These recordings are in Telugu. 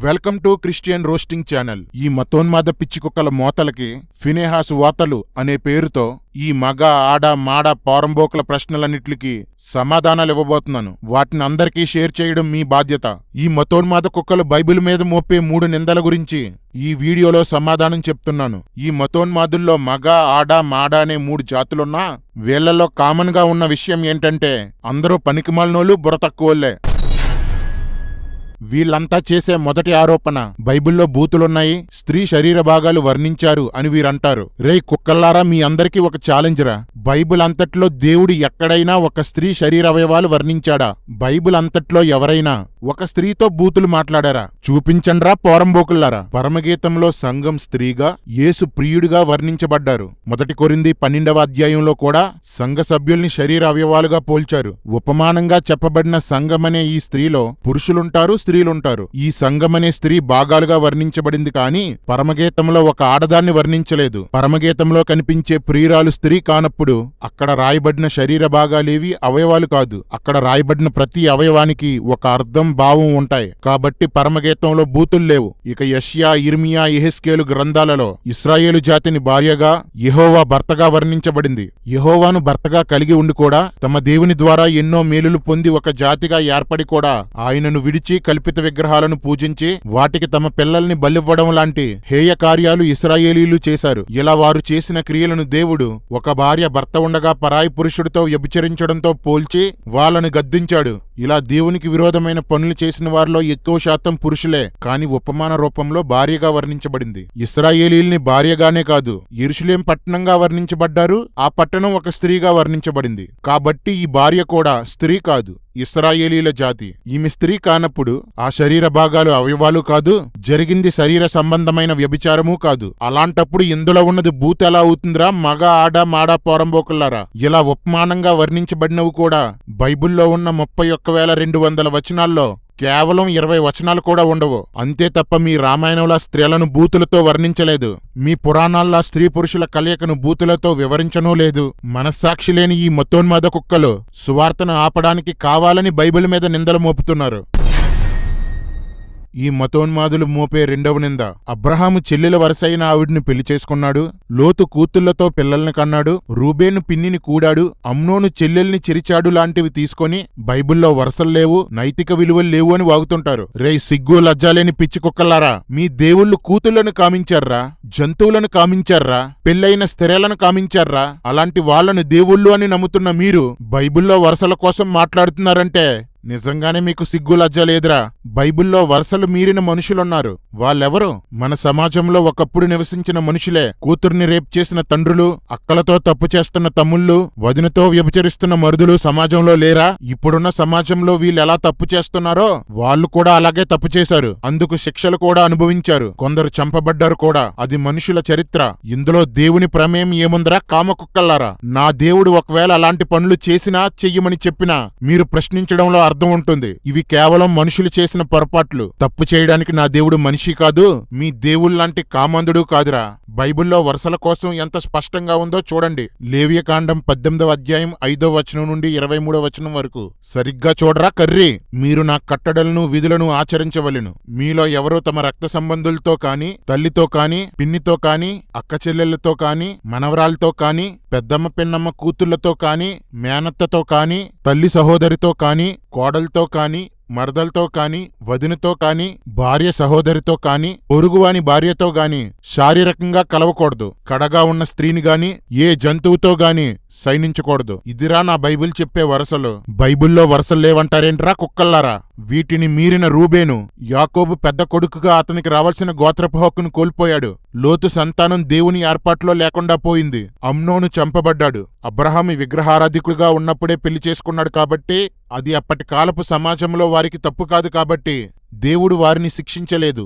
Welcome to Christian roasting channel. ఈ మతోన్మాద పిచ్చికుక్కల మోతలకి ఫినెహాసు వాతలు అనే పేరుతో ఈ మగ ఆడ మాడ పోరంబోకుల ప్రశ్నలన్నిటికీ సమాధానాలు ఇవ్వబోతున్నాను. వాటిని అందరికీ షేర్ చేయడం మీ బాధ్యత. ఈ మతోన్మాద కుక్కలు బైబిల్ మీద మోపే 3 నిందల గురించి ఈ వీడియోలో సమాధానం చెప్తున్నాను. ఈ మతోన్మాదుల్లో మగ ఆడ మాడ అనే 3 జాతులున్నా వీళ్లలో కామన్ గా ఉన్న విషయం ఏంటంటే అందరూ పనికిమాలినోళ్ళు, బుర్ర తక్కువోళ్లే. వీళ్ళంతా చేసే మొదటి ఆరోపణ బైబిల్లో బూతులున్నాయి, స్త్రీ శరీర భాగాలు వర్ణించారు అని వీరంటారు. రేయ్ కుక్కల్లారా, మీ అందరికీ ఒక ఛాలెంజ్ రా. బైబిల్ అంతట్లో దేవుడు ఎక్కడైనా ఒక స్త్రీ శరీర అవయవాలు వర్ణించాడా? బైబిల్ అంతట్లో ఎవరైనా ఒక స్త్రీతో బూతులు మాట్లాడారా? చూపించండ్రా పోరంబోకుల్లారా. పరమగీతంలో సంఘం స్త్రీగా, యేసు ప్రియుడిగా వర్ణించబడ్డారు. 1 కొరింథీ 12వ అధ్యాయంలో కూడా సంఘ సభ్యుల్ని శరీర అవయవాలుగా పోల్చారు. ఉపమానంగా చెప్పబడిన సంఘమనే ఈ స్త్రీలో పురుషులుంటారు, స్త్రీలుంటారు. ఈ సంఘమనే స్త్రీ భాగాలుగా వర్ణించబడింది కానీ పరమగీతంలో ఒక ఆడదాన్ని వర్ణించలేదు. పరమగీతంలో కనిపించే ప్రియురాలు స్త్రీ కానప్పుడు అక్కడ రాయబడిన శరీర భాగాలేవి అవయవాలు కాదు. అక్కడ రాయబడిన ప్రతి అవయవానికి ఒక అర్థం, భావం ఉంటాయి. కాబట్టి పరమగీతంలో బూతులు లేవు. ఇక యెషయా, ఇర్మియా, యెహెజ్కేలు గ్రంథాలలో ఇశ్రాయేలు జాతిని భార్యగా, యెహోవా భర్తగా వర్ణించబడింది. యెహోవాను భర్తగా కలిగి ఉండి కూడా తమ దేవుని ద్వారా ఎన్నో మేలులు పొంది ఒక జాతిగా ఏర్పడి కూడా ఆయనను విడిచి కల్పిత విగ్రహాలను పూజించి వాటికి తమ పిల్లల్ని బలివ్వడం లాంటి హేయ కార్యాలు ఇశ్రాయేలీలు చేశారు. ఇలా వారు చేసిన క్రియలను దేవుడు ఒక భార్య భర్త ఉండగా పరాయి పురుషుడితో వ్యభిచరించడంతో పోల్చి వాళ్ళను గద్దించాడు. ఇలా దేవునికి విరోధమైన పనులు చేసిన వారిలో ఎక్కువ శాతం పురుషులే, కాని ఉపమాన రూపంలో భార్యగా వర్ణించబడింది. ఇశ్రాయేలీల్ని భార్యగానే కాదు, యెరూషలేం పట్టణంగా వర్ణించబడ్డారు. ఆ పట్టణం ఒక స్త్రీగా వర్ణించబడింది. కాబట్టి ఈ భార్య కూడా స్త్రీ కాదు, ఇశ్రాయేలీల జాతి. ఈమె స్త్రీ కానప్పుడు ఆ శరీర భాగాలు అవయవాలు కాదు, జరిగింది శరీర సంబంధమైన వ్యభిచారమూ కాదు. అలాంటప్పుడు ఇందులో ఉన్నది బూత్ ఎలా అవుతుందిరా మగ ఆడ మాడ పోరంబోకుల్లారా? ఇలా ఉపమానంగా వర్ణించబడినవి కూడా బైబిల్లో ఉన్న 31,200 వచనాల్లో కేవలం 20 వచనాలు కూడా ఉండవు. అంతే తప్ప మీ రామాయణంలో స్త్రీలను బూతులతో వర్ణించలేదు. మీ పురాణాల్లో స్త్రీ పురుషుల కలయికను బూతులతో వివరించనూ లేదు. మనస్సాక్షి లేని ఈ మతోన్మాద కుక్కలు సువార్తను ఆపడానికి కావాలని బైబిల్ మీద నిందలు మోపుతున్నారు. ఈ మతోన్మాదులు మోపే 2వ నింద, అబ్రహాము చెల్లెల వరసైన ఆవిడ్ని పెళ్లి చేసుకున్నాడు, లోతు కూతుళ్లతో పిల్లల్ని కన్నాడు, రూబేను పిన్నిని కూడాడు, అమ్నోను చెల్లెల్ని చిరిచాడు లాంటివి తీసుకొని బైబిల్లో వరసలు లేవు, నైతిక విలువలు లేవు అని వాగుతుంటారు. రేయ్ సిగ్గు లజ్జాలేని పిచ్చి కుక్కలారా, మీ దేవుళ్ళు కూతుళ్లను కామించారా? జంతువులను కామించారా? పెళ్లైన స్త్రీలను కామించారా? అలాంటి వాళ్లను దేవుళ్ళు అని నమ్ముతున్న మీరు బైబిల్లో వరసల కోసం మాట్లాడుతున్నారంటే నిజంగానే మీకు సిగ్గు లజ్జ లేదురా. బైబిల్లో వరసలు మీరిన మనుషులున్నారు. వాళ్ళెవరు? మన సమాజంలో ఒకప్పుడు నివసించిన మనుషులే. కూతుర్ని రేప్ చేసిన తండ్రులు, అక్కలతో తప్పు చేస్తున్న తమ్ముళ్ళు, వదినతో వ్యభిచరిస్తున్న మరుదులు సమాజంలో లేరా? ఇప్పుడున్న సమాజంలో వీళ్ళెలా తప్పు చేస్తున్నారో వాళ్ళు కూడా అలాగే తప్పు చేశారు. అందుకు శిక్షలు కూడా అనుభవించారు. కొందరు చంపబడ్డారు కూడా. అది మనుషుల చరిత్ర. ఇందులో దేవుని ప్రమేయం ఏముందరా కామకుక్కల్లారా? నా దేవుడు ఒకవేళ అలాంటి పనులు చేసినా చెయ్యమని చెప్పినా మీరు ప్రశ్నించడంలో అర్థం ఉంటుంది. ఇవి కేవలం మనుషులు చేసిన పొరపాట్లు. తప్పు చేయడానికి నా దేవుడు మనిషి కాదు, మీ దేవుళ్లాంటి కామందుడు కాదురా. బైబిల్లో వరుసల కోసం ఎంత స్పష్టంగా ఉందో చూడండి. లేవియకాండం 18వ అధ్యాయం 5వ వచనం నుండి 23వ వచనం వరకు. సరిగ్గా చూడరా కర్రీ. మీరు నా కట్టడలను విధులను ఆచరించవలెను. మీలో ఎవరో తమ రక్త సంబంధులతో కాని, తల్లితో కాని, పిన్నితో కాని, అక్క చెల్లెళ్లతో కాని, మనవరాలతో కాని, పెద్దమ్మ పిన్నమ్మ కూతుళ్లతో కాని, మేనత్తతో కాని, తల్లి సహోదరితో కాని, కోడలతో కాని, మరదలతో కాని, వదినతో కాని, భార్య సహోదరితో కాని, పొరుగువాని భార్యతో గాని శారీరకంగా కలవకూడదు. కడగా ఉన్న స్త్రీని గాని ఏ జంతువుతో గాని సైనించకూడదు. ఇదిరా నా బైబిల్ చెప్పే వరసలు. బైబిల్లో వరసలు లేవంటారేంట్రా కుక్కల్లారా? వీటిని మీరిన రూబేను యాకోబు పెద్ద కొడుకుగా అతనికి రావాల్సిన గోత్రపు హక్కును కోల్పోయాడు. లోతు సంతానం దేవుని ఏర్పాట్లో లేకుండా పోయింది. అమ్నోను చంపబడ్డాడు. అబ్రహాము విగ్రహారాధికుడిగా ఉన్నప్పుడే పెళ్లి చేసుకున్నాడు కాబట్టి అది అప్పటి కాలపు సమాజంలో వారికి తప్పు కాదు కాబట్టి దేవుడు వారిని శిక్షించలేదు.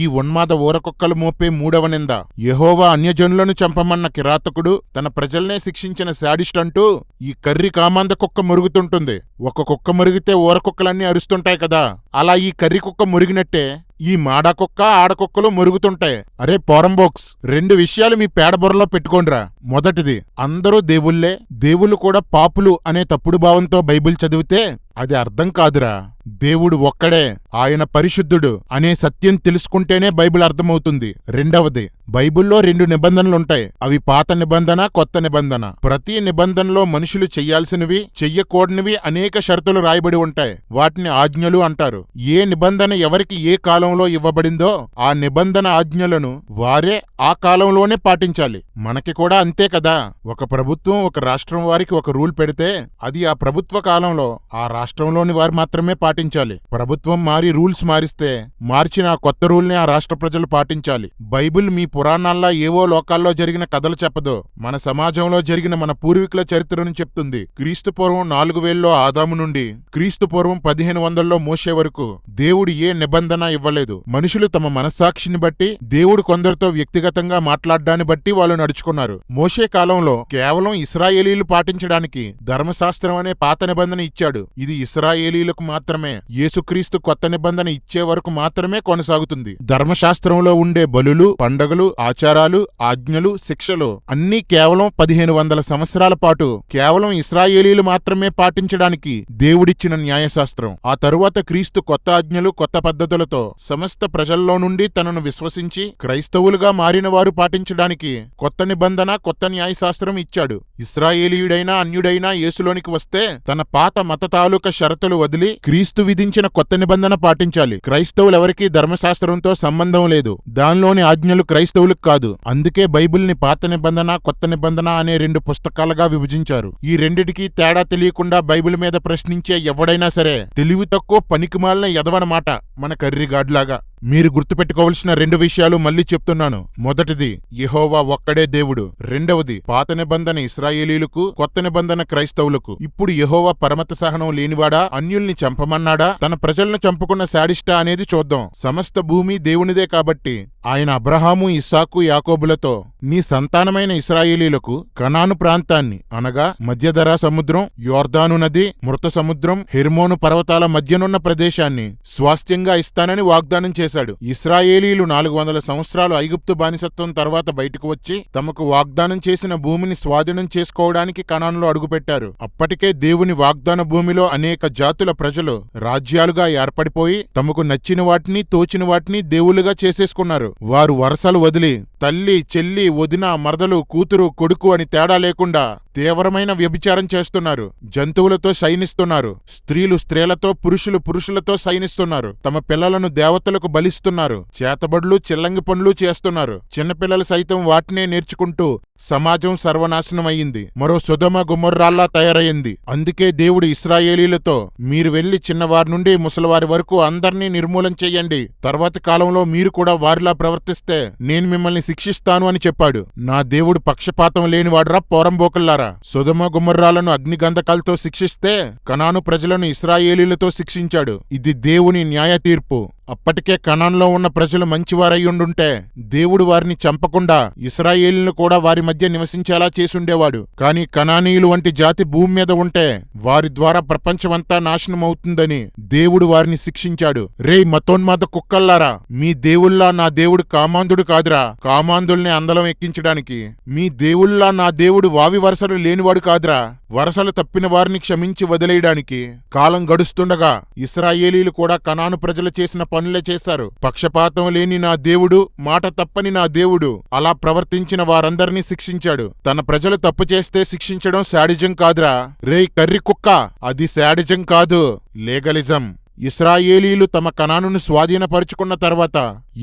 ఈ ఉన్మాద ఊరకుక్కలు మోపే 3వ నింద, యెహోవా అన్యజనులను చంపమన్న కిరాతకుడు తన ప్రజల్నే శిక్షించిన శాడిస్ట్ అంటూ ఈ కర్రి కామాంద కుక్క మురుగుతుంటుంది. ఒక కుక్క మురిగితే ఊరకుక్కలన్నీ అరుస్తుంటాయి కదా, అలా ఈ కర్రి కుక్క మురిగినట్టే ఈ మాడాకుక్క ఆడకుక్కలు మురుగుతుంటాయి. అరే పోరంబోక్స్, 2 విషయాలు మీ పేడబుర్రలో పెట్టుకోండ్రా. మొదటిది, అందరూ దేవుళ్లే, దేవుళ్ళు కూడా పాపులు అనే తప్పుడు భావంతో బైబిల్ చదివితే అది అర్థం కాదురా. దేవుడు ఒక్కడే, ఆయన పరిశుద్ధుడు అనే సత్యం తెలుసుకుంటేనే బైబిల్ అర్థమవుతుంది. రెండవది, బైబిల్లో 2 నిబంధనలుంటాయి. అవి పాత నిబంధన, కొత్త నిబంధన. ప్రతి నిబంధనలో మనుషులు చెయ్యాల్సినవి, చెయ్యకూడనివి అనేక షరతులు రాయబడి ఉంటాయి. వాటిని ఆజ్ఞలు అంటారు. ఏ నిబంధన ఎవరికి ఏ కాలంలో ఇవ్వబడిందో ఆ నిబంధన ఆజ్ఞలను వారే ఆ కాలంలోనే పాటించాలి. మనకి కూడా అంతే కదా. ఒక ప్రభుత్వం ఒక రాష్ట్రం వారికి ఒక రూల్ పెడితే అది ఆ ప్రభుత్వ కాలంలో ఆ రాష్ట్రంలోని వారు మాత్రమే పాటించాలి. ప్రభుత్వం మారి రూల్స్ మారిస్తే మార్చిన ఆ కొత్త రూల్ని ఆ రాష్ట్ర ప్రజలు పాటించాలి. బైబిల్ మీ పురాణాల్లా ఏవో లోకాల్లో జరిగిన కథలు చెప్పదు. మన సమాజంలో జరిగిన మన పూర్వీకుల చరిత్రను చెప్తుంది. క్రీస్తు పూర్వం 4000లో ఆదాము నుండి క్రీస్తు పూర్వం 1500లో మోషే వరకు దేవుడు ఏ నిబంధన ఇవ్వలేదు. మనుషులు తమ మనస్సాక్షిని బట్టి, దేవుడు కొందరితో వ్యక్తిగతంగా మాట్లాడ్డాన్ని బట్టి వాళ్ళు నడుచుకున్నారు. మోషే కాలంలో కేవలం ఇశ్రాయేలీలు పాటించడానికి ధర్మశాస్త్రం అనే పాత నిబంధన ఇచ్చాడు. ఇది ఇశ్రాయేలీలకు మాత్రమే. యేసుక్రీస్తు కొత్త నిబంధన ఇచ్చే వరకు మాత్రమే కొనసాగుతుంది. ధర్మశాస్త్రంలో ఉండే బలులు, పండగలు, ఆచారాలు, ఆజ్ఞలు, శిక్షలు అన్నీ కేవలం 1500 సంవత్సరాల పాటు కేవలం ఇశ్రాయేలీలు మాత్రమే పాటించడానికి దేవుడిచ్చిన న్యాయశాస్త్రం. ఆ తరువాత క్రీస్తు కొత్త ఆజ్ఞలు, కొత్త పద్ధతులతో సమస్త ప్రజల్లో నుండి తనను విశ్వసించి క్రైస్తవులుగా మారిన వారు పాటించడానికి కొత్త నిబంధన, కొత్త న్యాయశాస్త్రం ఇచ్చాడు. ఇశ్రాయేలీయుడైనా అన్యుడైనా యేసులోనికి వస్తే తన పాత మత తాలూకా షరతులు వదిలి క్రీస్తు విధించిన కొత్త నిబంధన పాటించాలి. క్రైస్తవులెవరికీ ధర్మశాస్త్రంతో సంబంధం లేదు. దానిలోని ఆజ్ఞలు క్రైస్తవులకు కాదు. అందుకే బైబిల్ని పాత నిబంధన, కొత్త నిబంధన అనే 2 పుస్తకాలుగా విభజించారు. ఈ రెండిటికి తేడా తెలియకుండా బైబిల్ మీద ప్రశ్నించే ఎవడైనా సరే తెలివి తక్కువ పనికిమాలిన ఎదవనమాట, మన కర్రిగాడ్లాగా. మీరు గుర్తుపెట్టుకోవలసిన 2 విషయాలు మళ్ళీ చెప్తున్నాను. మొదటిది, యెహోవా ఒక్కడే దేవుడు. రెండవది, పాత నిబంధన ఇశ్రాయేలీలకు, కొత్త నిబంధన క్రైస్తవులకు. ఇప్పుడు యెహోవా పరమత సహనం లేనివాడా? అన్యుల్ని చంపమన్నాడా? తన ప్రజలను చంపుకున్న శాడిస్టా అనేది చూద్దాం. సమస్త భూమి దేవునిదే కాబట్టి ఆయన అబ్రహాము, ఇస్సాకు, యాకోబులతో నీ సంతానమైన ఇశ్రాయేలీలకు కనాను ప్రాంతాన్ని అనగా మధ్యధరా సముద్రం, యోర్దాను నది, మృత సముద్రం, హెర్మోను పర్వతాల మధ్యనున్న ప్రదేశాన్ని స్వాస్థ్యంగా ఇస్తానని వాగ్దానం చేశాడు. ఇశ్రాయేలీలు 400 సంవత్సరాలు ఐగుప్తు బానిసత్వం తర్వాత బయటకు వచ్చి తమకు వాగ్దానం చేసిన భూమిని స్వాధీనం చేసుకోవడానికి కనానులో అడుగుపెట్టారు. అప్పటికే దేవుని వాగ్దాన భూమిలో అనేక జాతుల ప్రజలు రాజ్యాలుగా ఏర్పడిపోయి తమకు నచ్చిన వాటిని, తోచిన వాటిని దేవులుగా చేసేసుకున్నారు. వారు వరసలు వదిలి తల్లి, చెల్లి, వదిన, మరదలు, కూతురు, కొడుకు అని తేడా లేకుండా తీవ్రమైన వ్యభిచారం చేస్తున్నారు. జంతువులతో శయనిస్తున్నారు. స్త్రీలు స్త్రీలతో, పురుషులు పురుషులతో శయనిస్తున్నారు. తమ పిల్లలను దేవతలకు బలిస్తున్నారు. చేతబడులు, చిల్లంగి పనులు చేస్తున్నారు. చిన్నపిల్లలు సైతం వాటినే నేర్చుకుంటూ సమాజం సర్వనాశనమయ్యింది. మరో సొదొమ గొమొర్రాల్లా తయారయ్యింది. అందుకే దేవుడు ఇశ్రాయేలీలతో మీరు వెళ్లి చిన్నవారి నుండి ముసలివారి వరకు అందర్నీ నిర్మూలన చెయ్యండి. తర్వాతి కాలంలో మీరు కూడా వారిలా ప్రవర్తిస్తే నేను మిమ్మల్ని శిక్షిస్తాను అని చెప్పాడు. నా దేవుడు పక్షపాతం లేనివాడ్రా పోరంబోకల్లారా. సొదొమ గొమొర్రాలను అగ్నిగంధకాలతో శిక్షిస్తే కనాను ప్రజలను ఇశ్రాయేలీలతో శిక్షించాడు. ఇది దేవుని న్యాయ తీర్పు. అప్పటికే కనాన్లో ఉన్న ప్రజలు మంచివారయ్యుండుంటే దేవుడు వారిని చంపకుండా ఇశ్రాయేలును కూడా వారి మధ్య నివసించేలా చేసుండేవాడు. కాని కనానీయులు వంటి జాతి భూమి మీద ఉంటే వారి ద్వారా ప్రపంచమంతా నాశనమవుతుందని దేవుడు వారిని శిక్షించాడు. రేయ్ మతోన్మాద కుక్కల్లారా, మీ దేవుళ్లా నా దేవుడు కామాంధుడు కాదురా, కామాంధుల్ని అందలం ఎక్కించడానికి. మీ దేవుళ్లా నా దేవుడు వావి వరసలు లేనివాడు కాదురా, వరసలు తప్పిన వారిని క్షమించి వదిలేయడానికి. కాలం గడుస్తుండగా ఇశ్రాయేలీలు కూడా కనాను ప్రజలు చేసిన పనులే చేశారు. పక్షపాతం లేని నా దేవుడు, మాట తప్పని నా దేవుడు అలా ప్రవర్తించిన వారందరినీ శిక్షించాడు. తన ప్రజలు తప్పు చేస్తే శిక్షించడం శాడిజం కాదురా. రేయ్ కర్రి కుక్క, అది శాడిజం కాదు, లీగలిజం. ఇశ్రాయేలీలు తమ కనానును స్వాధీనపరుచుకున్న తర్వాత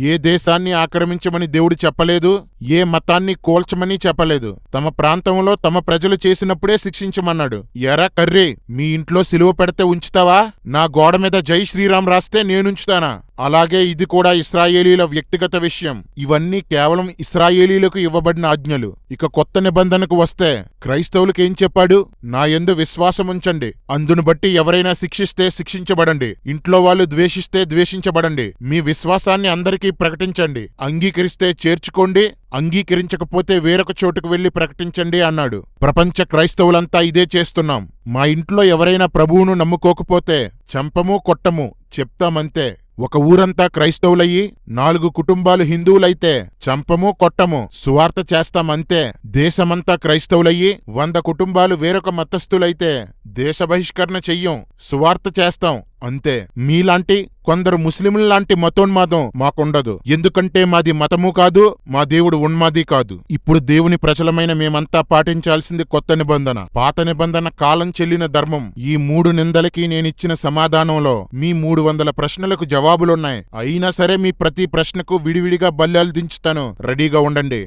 ఏ దేశాన్ని ఆక్రమించమని దేవుడు చెప్పలేదు, ఏ మతాన్ని కోల్చమని చెప్పలేదు. తమ ప్రాంతంలో తమ ప్రజలు చేసినప్పుడే శిక్షించమన్నాడు. ఎరా కర్రీ, మీ ఇంట్లో సిలువ పెడితే ఉంచుతావా? నా గోడ మీద జై శ్రీరామ్ రాస్తే నేనుంచుతానా? అలాగే ఇది కూడా ఇశ్రాయేలీల వ్యక్తిగత విషయం. ఇవన్నీ కేవలం ఇశ్రాయేలీలకు ఇవ్వబడిన ఆజ్ఞలు. ఇక కొత్త నిబంధనకు వస్తే క్రైస్తవులకు ఏం చెప్పాడు? నా యందు విశ్వాసముంచండి, అందును బట్టి ఎవరైనా శిక్షిస్తే శిక్షించబడండి, ఇంట్లో వాళ్ళు ద్వేషిస్తే ద్వేషించబడండి, మీ విశ్వాసాన్ని అందరికీ ప్రకటించండి, అంగీకరిస్తే చేర్చుకోండి, అంగీకరించకపోతే వేరొక చోటుకు వెళ్లి ప్రకటించండి అన్నాడు. ప్రపంచ క్రైస్తవులంతా ఇదే చేస్తున్నాం. మా ఇంట్లో ఎవరైనా ప్రభువును నమ్ముకోకపోతే చంపము, కొట్టము, చెప్తామంతే. ఒక ఊరంతా క్రైస్తవులయ్యి 4 కుటుంబాలు హిందువులైతే చంపము, కొట్టము, సువార్త చేస్తామంతే. దేశమంతా క్రైస్తవులయ్యి 100 కుటుంబాలు వేరొక మతస్థులైతే దేశ బహిష్కరణ చెయ్యం, సువార్త చేస్తాం అంతే. మీలాంటి కొందరు ముస్లింలాంటి మతోన్మాదం మాకుండదు. ఎందుకంటే మాది మతము కాదు, మా దేవుడు ఉన్మాది కాదు. ఇప్పుడు దేవుని ప్రజలమైన మేమంతా పాటించాల్సింది కొత్త నిబంధన. పాత నిబంధన కాలం చెల్లిన ధర్మం. ఈ 3 నిందలకి నేనిచ్చిన సమాధానంలో మీ 300 ప్రశ్నలకు జవాబులున్నాయి. అయినా సరే మీ ప్రతి ప్రశ్నకు విడివిడిగా బల్యాలు దించుతాను. రెడీగా ఉండండి.